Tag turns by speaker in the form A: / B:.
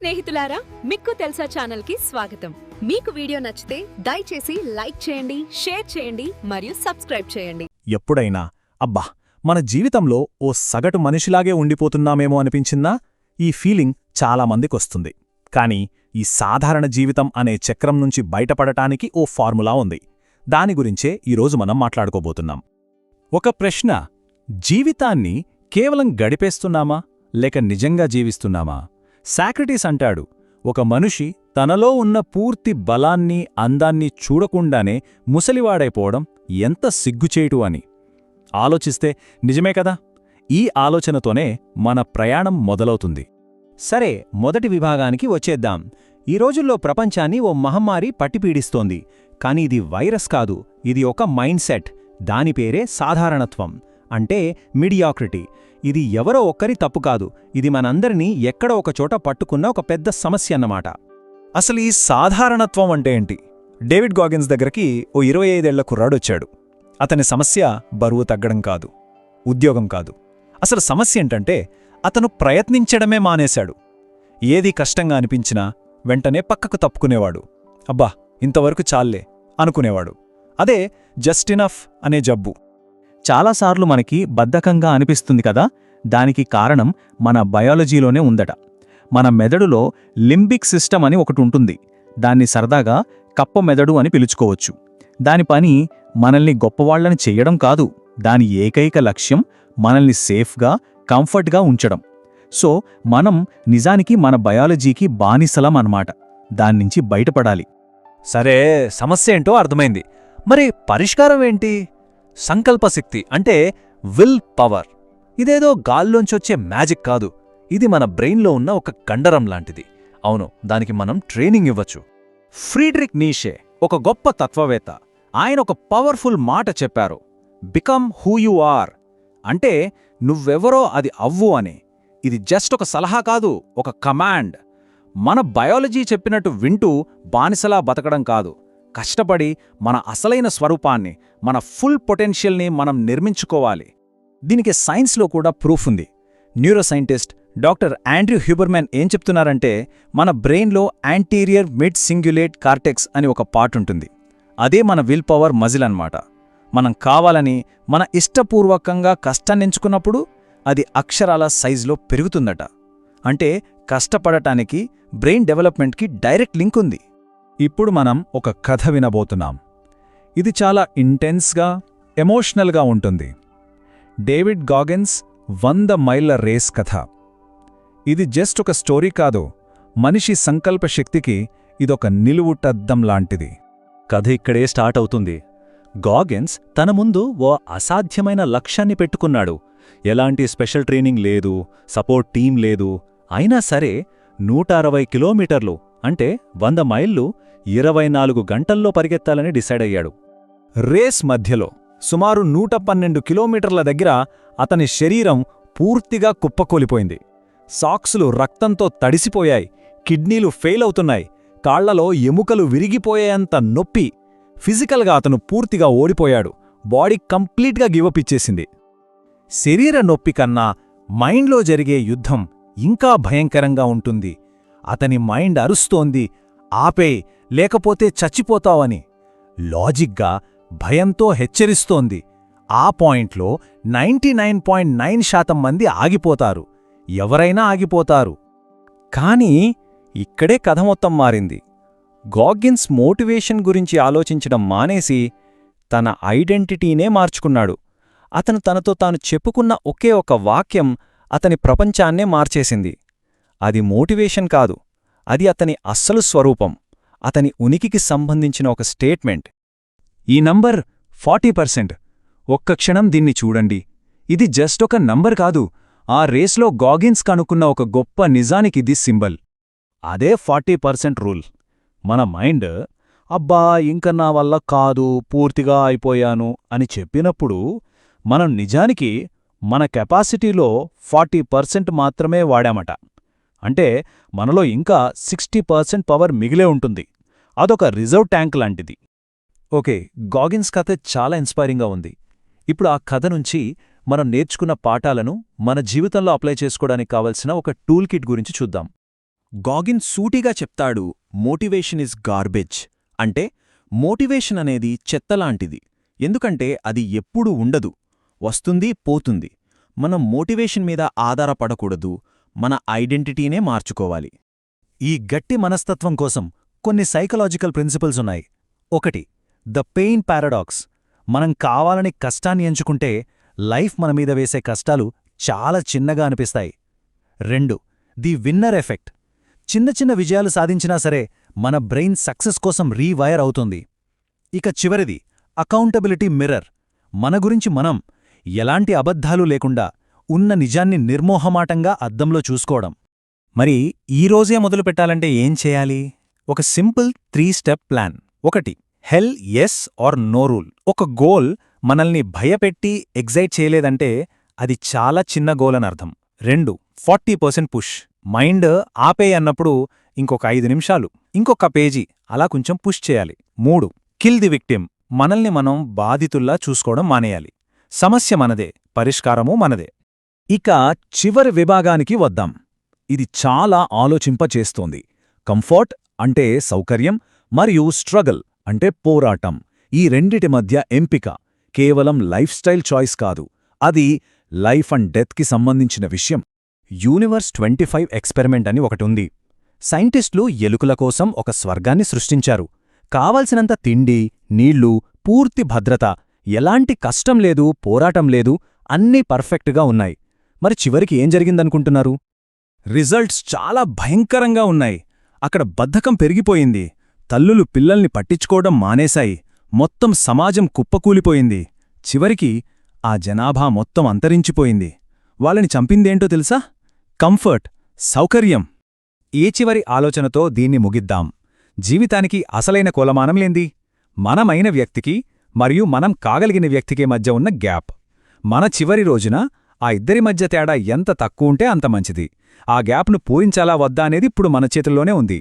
A: స్నేహితులారా, మిక్కు తెలుసా ఛానల్ కి స్వాగతం. మీకు వీడియో నచ్చితే దయచేసి లైక్ చేయండి, షేర్ చేయండి మరియు సబ్స్క్రైబ్ చేయండి.
B: ఎప్పుడైనా అబ్బా మన జీవితంలో ఓ సగటు మనిషిలాగే ఉండిపోతున్నామేమో అనిపించిందా? ఈ ఫీలింగ్ చాలామందికొస్తుంది. కానీ ఈ సాధారణ జీవితం అనే చక్రం నుంచి బయటపడటానికి ఓ ఫార్ములా ఉంది. దాని గురించే ఈరోజు మనం మాట్లాడుకోబోతున్నాం. ఒక ప్రశ్న: జీవితాన్ని కేవలం గడిపేస్తున్నామా లేక నిజంగా జీవిస్తున్నామా? సాక్రటీస్ అంటాడు, ఒక మనిషి తనలో ఉన్న పూర్తి బలాన్ని అందాన్ని చూడకుండానే ముసలివాడైపోవడం ఎంత సిగ్గుచేటు అని. ఆలోచిస్తే నిజమే కదా. ఈ ఆలోచనతోనే మన ప్రయాణం మొదలవుతుంది.
C: సరే, మొదటి విభాగానికి వచ్చేద్దాం. ఈ రోజుల్లో ప్రపంచాన్ని ఓ మహమ్మారి పట్టిపీడిస్తోంది. కాని ఇది వైరస్ కాదు, ఇది ఒక మైండ్ సెట్. దాని పేరే సాధారణత్వం, అంటే మిడియాక్రిటీ. ఇది ఎవరో ఒక్కరి తప్పు కాదు, ఇది మనందరినీ ఎక్కడో ఒకచోట పట్టుకున్న ఒక పెద్ద సమస్య అన్నమాట.
B: అసలు ఈ సాధారణత్వం అంటే ఏంటి? డేవిడ్ గాగిన్స్ దగ్గరికి ఓ 25 ఏళ్ల కుర్రాడొచ్చాడు. అతని సమస్య బరువు తగ్గడం కాదు, ఉద్యోగం కాదు. అసలు సమస్య ఏంటంటే అతను ప్రయత్నించడమే మానేశాడు. ఏది కష్టంగా అనిపించినా వెంటనే పక్కకు తప్పుకునేవాడు. అబ్బా ఇంతవరకు చాల్లే అనుకునేవాడు. అదే జస్ట్ ఇనఫ్ అనే జబ్బు.
C: చాలాసార్లు మనకి బద్ధకంగా అనిపిస్తుంది కదా. దానికి కారణం మన బయాలజీలోనే ఉందట. మన మెదడులో లింబిక్ సిస్టమ్ అని ఒకటుంటుంది. దాన్ని సరదాగా కప్ప మెదడు అని పిలుచుకోవచ్చు. దాని పని మనల్ని గొప్పవాళ్లని చెయ్యడం కాదు. దాని ఏకైక లక్ష్యం మనల్ని సేఫ్గా, కంఫర్ట్గా ఉంచడం. సో మనం నిజానికి మన బయాలజీకి బానిసలం అన్నమాట. దాన్నించి బయటపడాలి.
B: సరే, సమస్య ఏంటో అర్థమైంది. మరి పరిష్కారం ఏంటి? సంకల్పశక్తి, అంటే విల్ పవర్. ఇదేదో గాల్లోంచొచ్చే మ్యాజిక్ కాదు. ఇది మన బ్రెయిన్లో ఉన్న ఒక కండరం లాంటిది. అవును, దానికి మనం ట్రైనింగ్ ఇవ్వచ్చు. ఫ్రీడ్రిక్ నీషే ఒక గొప్ప తత్వవేత్త. ఆయన ఒక పవర్ఫుల్ మాట చెప్పారు: బికమ్ హూ యు ఆర్. అంటే నువ్వెవరో అది అవ్వు అని. ఇది జస్ట్ ఒక సలహా కాదు, ఒక కమాండ్. మన బయాలజీ చెప్పినట్టు వింటూ బానిసలా బతకడం కాదు. కష్టపడి మన అసలైన స్వరూపాన్ని, మన ఫుల్ పొటెన్షియల్ని మనం నిర్మించుకోవాలి. దీనికి సైన్స్లో కూడా ప్రూఫ్ ఉంది. న్యూరోసైంటిస్ట్ డాక్టర్ ఆండ్రూ హ్యూబర్మాన్ ఏం చెప్తున్నారంటే, మన బ్రెయిన్లో యాంటీరియర్ మిడ్ సింగ్యులేట్ కార్టెక్స్ అని ఒక పార్ట్ ఉంటుంది. అదే మన విల్ పవర్ మజిల్ అన్నమాట. మనం కావాలని, మన ఇష్టపూర్వకంగా కష్టాన్నెంచుకున్నప్పుడు అది అక్షరాల సైజులో పెరుగుతుందట. అంటే కష్టపడటానికి బ్రెయిన్ డెవలప్మెంట్కి డైరెక్ట్ లింక్ ఉంది. ఇప్పుడు మనం ఒక కథ వినబోతున్నాం. ఇది చాలా ఇంటెన్స్గా, ఎమోషనల్గా ఉంటుంది. డేవిడ్ గాగిన్స్ 100 మైళ్ళ రేస్ కథ. ఇది జస్ట్ ఒక స్టోరీ కాదు, మనిషి సంకల్పశక్తికి ఇదొక నిలువుటద్దం లాంటిది.
C: కథ ఇక్కడే స్టార్ట్ అవుతుంది. గాగిన్స్ తన ముందు ఓ అసాధ్యమైన లక్ష్యాన్ని పెట్టుకున్నాడు. ఎలాంటి స్పెషల్ ట్రైనింగ్ లేదు, సపోర్ట్ టీం లేదు. అయినా సరే 160 కిలోమీటర్లు, అంటే 100 మైళ్ళు 24 గంటల్లో పరిగెత్తాలని డిసైడ్ అయ్యాడు.
B: రేస్ మధ్యలో సుమారు 112 కిలోమీటర్ల దగ్గర అతని శరీరం పూర్తిగా కుప్పకూలిపోయింది. సాక్సులు రక్తంతో తడిసిపోయాయి, కిడ్నీలు ఫెయిల్ అవుతున్నాయి, కాళ్లలో ఎముకలు విరిగిపోయేంత నొప్పి. ఫిజికల్గా అతను పూర్తిగా ఓడిపోయాడు. బాడీ కంప్లీట్గా గివప్ ఇచ్చేసింది. శరీర నొప్పి కన్నా మైండ్లో జరిగే యుద్ధం ఇంకా భయంకరంగా ఉంటుంది. అతని మైండ్ అరుస్తోంది, ఆపేయ్ లేకపోతే చచ్చిపోతావని. లాజిక్గా భయంతో హెచ్చరిస్తోంది. ఆ పాయింట్లో 99.9% మంది ఆగిపోతారు. ఎవరైనా ఆగిపోతారు. కానీ ఇక్కడే కథ మొత్తం మారింది. గాగిన్స్ మోటివేషన్ గురించి ఆలోచించడం మానేసి తన ఐడెంటిటీనే మార్చుకున్నాడు. అతను తనతో తాను చెప్పుకున్న ఒకే ఒక వాక్యం అతని ప్రపంచాన్నే మార్చేసింది. అది మోటివేషన్ కాదు, అది అతని అస్సలు స్వరూపం, అతని ఉనికికి సంబంధించిన ఒక స్టేట్మెంట్. ఈ నంబర్ 40%. ఒక్క క్షణం దీన్ని చూడండి. ఇది జస్ట్ ఒక నంబర్ కాదు, ఆ రేస్లో గాగిన్స్ కనుక్కున్న ఒక గొప్ప నిజానికిది సింబల్. అదే 40% రూల్. మన మైండ్ అబ్బా ఇంక నా వల్ల కాదు, పూర్తిగా అయిపోయాను అని చెప్పినప్పుడు మనం నిజానికి మన కెపాసిటీలో 40% మాత్రమే వాడామట. అంటే మనలో ఇంకా 60% పవర్ మిగిలే ఉంటుంది. అదొక రిజర్వ్ ట్యాంక్ లాంటిది. ఓకే, గాగిన్స్ కథ చాలా ఇన్స్పైరింగ్గా ఉంది. ఇప్పుడు ఆ కథ నుంచి మనం నేర్చుకున్న పాఠాలను మన జీవితంలో అప్లై చేసుకోవడానికి కావలసిన ఒక టూల్ కిట్ గురించి చూద్దాం.
D: గాగిన్ సూటిగా చెప్తాడు, మోటివేషన్ ఇస్ గార్బేజ్. అంటే మోటివేషన్ అనేది చెత్తలాంటిది. ఎందుకంటే అది ఎప్పుడూ ఉండదు, వస్తుంది పోతుంది. మనం మోటివేషన్ మీద ఆధారపడకూడదు, మన ఐడెంటిటీనే మార్చుకోవాలి.
B: ఈ గట్టి మనస్తత్వం కోసం కొన్ని సైకలాజికల్ ప్రిన్సిపల్స్ ఉన్నాయి. 1. The pain paradox. మనం కావాలని కష్టాన్ని ఎంచుకుంటే లైఫ్ మన మీద వేసే కష్టాలు చాలా చిన్నగా అనిపిస్తాయి. 2. The winner effect. చిన్న చిన్న విజయాలు సాధించినా సరే మన బ్రెయిన్ సక్సెస్ కోసం రీవైర్ అవుతుంది. ఇక చివరిది అకౌంటబిలిటీ మిర్రర్. మన గురించి మనం ఎలాంటి అబద్ధాలు లేకుండా ఉన్న నిజాన్ని నిర్మోహమాటంగా అద్దంలో చూసుకోవడం.
C: మరి ఈరోజే మొదలు పెట్టాలంటే ఏం చేయాలి? ఒక simple 3 step plan. 1. Hell yes or no rule. ఒక గోల్ మనల్ని భయపెట్టి ఎగ్జైట్ చేయలేదంటే అది చాలా చిన్న గోల్ అని అర్థం. 2. 40% పుష్. మైండ్ ఆపే అన్నప్పుడు ఇంకొక 5 నిమిషాలు, ఇంకొక పేజీ అలా కొంచెం పుష్ చేయాలి. 3. Kill the victim. మనల్ని మనం బాధితుల్లా చూసుకోవడం మానేయాలి. సమస్య మనదే, పరిష్కారమూ మనదే.
B: ఇక చివరి విభాగానికి వద్దాం. ఇది చాలా ఆలోచింపచేస్తోంది. కంఫర్ట్ అంటే సౌకర్యం మరియు స్ట్రగల్ అంటే పోరాటం. ఈ రెండిటి మధ్య ఎంపిక కేవలం లైఫ్ స్టైల్ చాయిస్ కాదు, అది లైఫ్ అండ్ డెత్కి సంబంధించిన విషయం. యూనివర్స్ 25 ఎక్స్పెరిమెంట్ అని ఒకటుంది. సైంటిస్టులు ఎలుకల కోసం ఒక స్వర్గాన్ని సృష్టించారు. కావలసినంత తిండి, నీళ్లు, పూర్తి భద్రత, ఎలాంటి కష్టం లేదు, పోరాటం లేదు, అన్నీ పర్ఫెక్ట్గా ఉన్నాయి. మరి చివరికి ఏం జరిగిందనుకుంటున్నారు? రిజల్ట్స్ చాలా భయంకరంగా ఉన్నాయి. అక్కడ బద్ధకం పెరిగిపోయింది. తల్లులు పిల్లల్ని పట్టించుకోవడం మానేశాయి. మొత్తం సమాజం కుప్పకూలిపోయింది. చివరికి ఆ జనాభా మొత్తం అంతరించిపోయింది. వాళ్ళని చంపిందేంటో తెలుసా? కంఫర్ట్, సౌకర్యం. ఏ చివరి ఆలోచనతో దీన్ని ముగిద్దాం. జీవితానికి అసలైన కొలమానంలేంది? మనమైన వ్యక్తికి మరియు మనం కాగలిగిన వ్యక్తికి మధ్య ఉన్న గ్యాప్. మన చివరి రోజున ఆ ఇద్దరి మధ్య తేడా ఎంత తక్కువుంటే అంత మంచిది. ఆ గ్యాప్ను పూరించాలా వద్దా అనేది ఇప్పుడు మన చేతుల్లోనే ఉంది.